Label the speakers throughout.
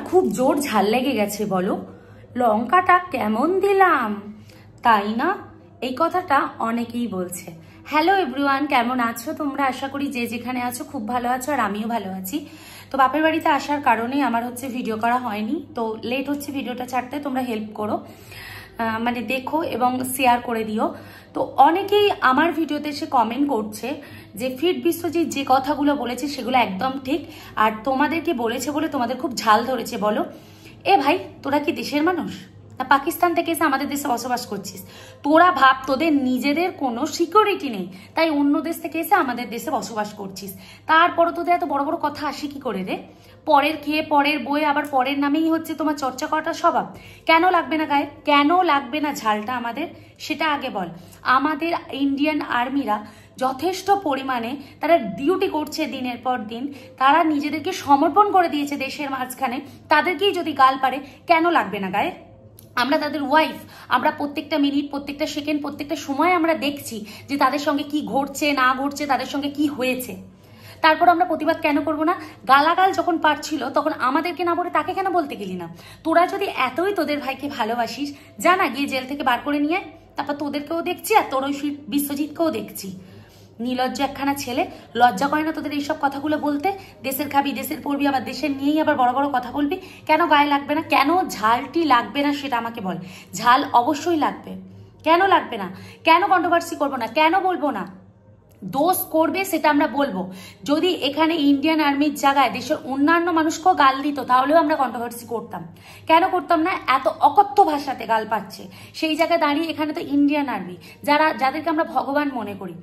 Speaker 1: খুব জোর ঝাল লেগে গেছে বলো, লঙ্কাটা কেমন দিলাম, তাই না? এই কথাটা অনেকেই বলছে। হ্যালো এভরিওয়ান, কেমন আছো তোমরা? আশা করি যে যেখানে আছো খুব ভালো আছো, আর আমিও ভালো আছি। তো বাপের বাড়িতে আসার কারণে আমার ভিডিও করা হয়নি, তো লেট হচ্ছে ভিডিওটা ছাড়তে। তোমরা হেল্প করো, মানে দেখো এবং শেয়ার করে দিও। তো অনেকেই আমার ভিডিওতে এসে কমেন্ট করছে যে ফিট বিশ্বজিৎ যে কথাগুলো বলেছে সেগুলো একদম ঠিক, আর তোমাদেরকে বলেছে বলে তোমাদের খুব ঝাল ধরেছে। বলো এ ভাই, তোরা কি দেশের মানুষ না পাকিস্তান থেকে এসে আমাদের দেশে বসবাস করছিস? তোরা ভাব, তোদের নিজেদের কোনো সিকিউরিটি নেই, তাই অন্য দেশ থেকে এসে আমাদের দেশে বসবাস করছিস। তারপরও তোদের এত বড় বড় কথা আসে কি করে রে? পরের খেয়ে পরের বই, আবার পরের নামেই হচ্ছে তোমার চর্চা করাটা স্বভাব। কেন লাগবে না গায়ে? কেন লাগবে না ঝালটা আমাদের? সেটা আগে বল। আমাদের ইন্ডিয়ান আর্মিরা যথেষ্ট পরিমাণে তারা ডিউটি করছে দিনের পর দিন, তারা নিজেদেরকে সমর্পণ করে দিয়েছে দেশের মাঝখানে। তাদেরকেই যদি গাল পারে, কেন লাগবে না গায়ে? আমরা তাদের ওয়াইফ, আমরা প্রত্যেকটা মিনিট, প্রত্যেকটা সেকেন্ড, প্রত্যেকটা সময় আমরা দেখছি যে তাদের সঙ্গে কি ঘটছে না ঘটছে, তাদের সঙ্গে কি হয়েছে। তারপর আমরা প্রতিবাদ কেন করবো না? গালাগাল যখন পারছিল তখন আমাদেরকে না বলে তাকে কেন বলতে গেলি না? তোরা যদি এতই তোদের ভাইকে ভালোবাসিস, জানা গিয়ে জেল থেকে বার করে নিয়ে, তারপর তোদেরকেও দেখছি আর তোর ওই বিশ্বজিৎকেও দেখছি। নির্লজ্জ একখানা ছেলে, লজ্জা করে না তোদের এইসব কথাগুলো বলতে? দেশের খাবি, দেশের পড়বি, আবার দেশের নিয়েই আবার বড় বড় কথা বলবি। কেন গায়ে লাগবে না? কেন ঝালটি লাগবে না সেটা আমাকে বল। ঝাল অবশ্যই লাগবে। কেন লাগবে না? কেন কন্ট্রোভার্সি করবো না? কেন বলবো না? দোষ করবে সেটা আমরা বলবো। যদি এখানে ইন্ডিয়ান আর্মির জায়গায় দেশের অন্যান্য মানুষকেও গাল দিত, তাহলেও আমরা কন্ট্রোভার্সি করতাম। কেন করতাম না? এত অকথ্য ভাষাতে গাল পাচ্ছে, সেই জায়গায় দাঁড়িয়ে এখানে তো ইন্ডিয়ান আর্মি, যাদেরকে আমরা ভগবান মনে করি,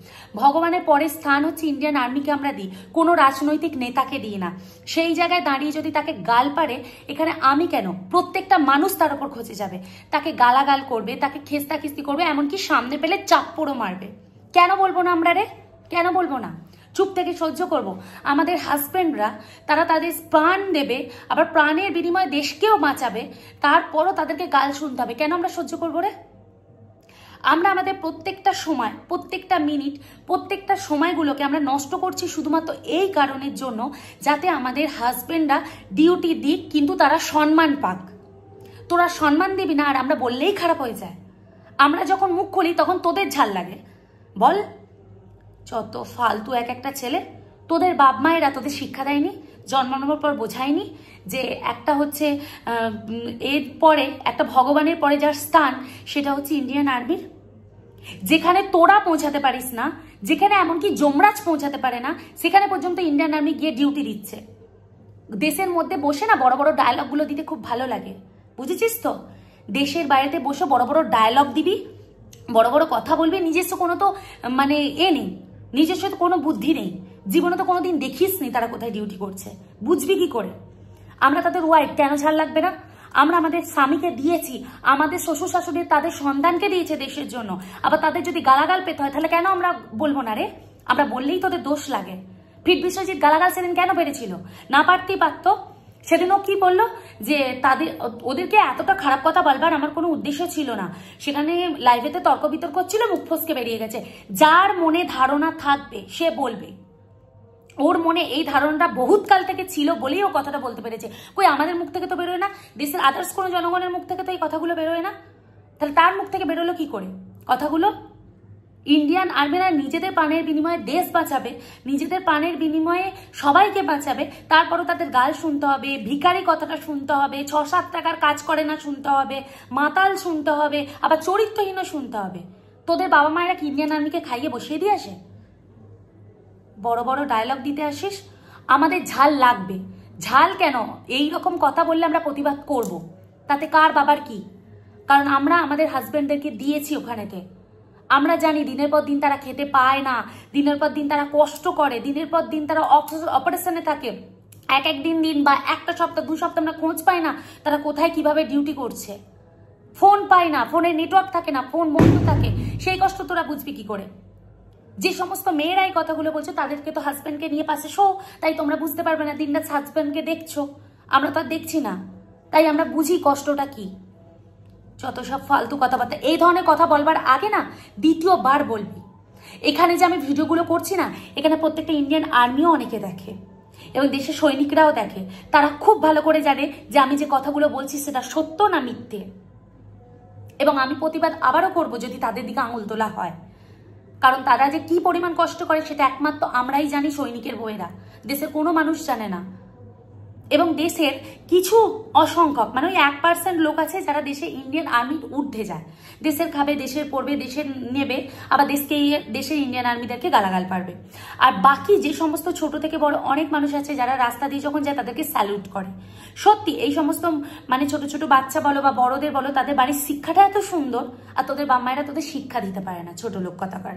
Speaker 1: ভগবানের পরের স্থান হচ্ছে ইন্ডিয়ান আর্মিকে আমরা দিই, কোনো রাজনৈতিক নেতাকে দিই না। সেই জায়গায় দাঁড়িয়ে যদি তাকে গাল পারে, এখানে আমি কেন, প্রত্যেকটা মানুষ তার উপর খচে যাবে, তাকে গালাগাল করবে, তাকে খেস্তাখিস্তি করবে, এমনকি সামনে পেলে চাপ্পড়ও মারবে। কেন বলবো না আমরা রে? কেন বলবো না? চুপ থেকে সহ্য করব? আমাদের হাজবেন্ডরা তারা তাদের প্রাণ দেবে, আবার প্রাণের বিনিময়ে দেশকেও বাঁচাবে, তারপরও তাদেরকে গাল শুনতে হবে। কেন আমরা সহ্য করবো রে? আমরা আমাদের প্রত্যেকটা সময়, প্রত্যেকটা মিনিট, প্রত্যেকটা সময়গুলোকে আমরা নষ্ট করছি শুধুমাত্র এই কারণের জন্য, যাতে আমাদের হাজবেন্ডরা ডিউটি দিক কিন্তু তারা সম্মান পাক। তোরা সম্মান দিবি না, আর আমরা বললেই খারাপ হয়ে যায়। আমরা যখন মুখ খুলি তখন তোদের ঝাল লাগে। বল, যত ফালতু এক একটা ছেলে। তোদের বাপ মায়েরা তোদের শিক্ষা দেয়নি, জন্মানোর পর বোঝায়নি যে একটা হচ্ছে এর পরে একটা ভগবানের পরে যার স্থান, সেটা হচ্ছে ইন্ডিয়ান আর্মির। যেখানে তোরা পৌঁছাতে পারিস না, যেখানে এমনকি যমরাজ পৌঁছাতে পারে না, সেখানে পর্যন্ত ইন্ডিয়ান আর্মি গিয়ে ডিউটি দিচ্ছে। দেশের মধ্যে বসে না বড় বড় ডায়লগগুলো দিতে খুব ভালো লাগে, বুঝেছিস তো? দেশের বাইরেতে বসে বড় বড় ডায়লগ দিবি, বড় বড় কথা বলবি, নিজস্ব কোনো তো মানে নেই, নিজস্ব তো কোনো বুদ্ধি নেই। জীবনে তো কোনোদিন দেখিস নি তারা কোথায় ডিউটি করছে, বুঝবি কি করে? আমরা তাদের ওয়াইফ, কেন ঝাল লাগবে না? আমরা আমাদের স্বামীকে দিয়েছি, আমাদের শ্বশুর শাশুড়ি তাদের সন্তানকে দিয়েছে দেশের জন্য, আবার তাদের যদি গালাগাল পেতে হয় তাহলে কেন আমরা বলবো না রে? আমরা বললেই তোদের দোষ লাগে। ফিট বিশ্বজিৎ গালাগাল সেদিন কেন পেরেছিল? না পারতেই পারতো। সেদিনও কি বললো যে ওদেরকে এতটা খারাপ কথা বলবার আমার কোনো উদ্দেশ্য ছিল না। সেখানে লাইভেতে তর্ক বিতর্ক হচ্ছিল, মুখ ফসকে বেরিয়ে গেছে। যার মনে ধারণা থাকবে সে বলবে। ওর মনে এই ধারণাটা বহুত কাল থেকে ছিল বলেই ও কথাটা বলতে পেরেছে। কই আমাদের মুখ থেকে তো বেরোয় না, দেশের আদার্স কোনো জনগণের মুখ থেকে তো এই কথাগুলো বেরোয় না, তাহলে তার মুখ থেকে বেরোলো কি করে কথাগুলো? ইন্ডিয়ান আর্মিরা নিজেদের প্রাণের বিনিময়ে দেশ বাঁচাবে, নিজেদের প্রাণের বিনিময়ে সবাইকে বাঁচাবে, তারপরও তাদের গাল শুনতে হবে, ভিখারি কথাটা শুনতে হবে, 6-7 টাকার কাজ করে না শুনতে হবে, মাতাল শুনতে হবে, আবার চরিত্রহীন শুনতে হবে। তোদের বাবা মায়েরা কি ইন্ডিয়ান আর্মিকে খাইয়ে বসিয়ে দিয়ে আসে? বড় বড় ডায়লগ দিতে আসিস। আমাদের ঝাল লাগবে। ঝাল কেন? এই রকম কথা বললে আমরা প্রতিবাদ করব, তাতে কার বাবার কি? কারণ আমরা আমাদের হাজবেন্ডদেরকে দিয়েছি ওখানেতে। আমরা জানি দিনের পর দিন তারা খেতে পায় না, দিনের পর দিন তারা কষ্ট করে, দিনের পর দিন তারা অপারেশনে থাকে, এক দিন বা একটা সপ্তাহ 2 সপ্তাহ আমরা খোঁজ পাই না তারা কোথায় কিভাবে ডিউটি করছে। ফোন পাই না, ফোনের নেটওয়ার্ক থাকে না, ফোন বন্ধ থাকে, সেই কষ্ট তোরা বুঝবি কি করে? যে সমস্ত মেয়েরা এই কথাগুলো বলছো তাদেরকে তো হাজব্যান্ডকে নিয়ে পাশে শো, তাই তোমরা বুঝতে পারবে না। দিনরাত হাজব্যান্ডকে দেখছো, আমরা তো আর দেখছি না, তাই আমরা বুঝি কষ্টটা কি। যত সব ফালতু কথাবার্তা, এই ধরনের কথা বলবার আগে না দ্বিতীয়বার বলবি। এখানে যে আমি ভিডিওগুলো করছি না, এখানে প্রত্যেকটা ইন্ডিয়ান আর্মিও অনেকে দেখে, এবং দেশের সৈনিকরাও দেখে, তারা খুব ভালো করে জানে যে আমি যে কথাগুলো বলছি সেটা সত্য না মিথ্যে। এবং আমি প্রতিবাদ আবারও করব যদি তাদের দিকে আঙুল তোলা হয়, কারণ তারা যে কি পরিমাণ কষ্ট করে সেটা একমাত্র আমরাই জানি, সৈনিকের বউয়েরা, দেশের কোনো মানুষ জানে না। এবং দেশের কিছু অসংখ্যক মানে ওই 1% লোক আছে যারা দেশে ইন্ডিয়ান আর্মির ঊর্ধ্বে যায়, দেশের খাবে, দেশের পড়বে, দেশের নেবে, আবার দেশের ইন্ডিয়ান আর্মিদেরকে গালাগাল পারবে। আর বাকি যে সমস্ত ছোট থেকে বড় অনেক মানুষ আছে যারা রাস্তা দিয়ে যখন যায় তাদেরকে স্যালুট করে। সত্যি এই সমস্ত মানে ছোট ছোট বাচ্চা বলো বা বড়দের বলো, তাদের বাড়ির শিক্ষাটা এত সুন্দর, আর তোদের বাম্মায়েরা তোদের শিক্ষা দিতে পারে না, ছোট লোক কথাকার।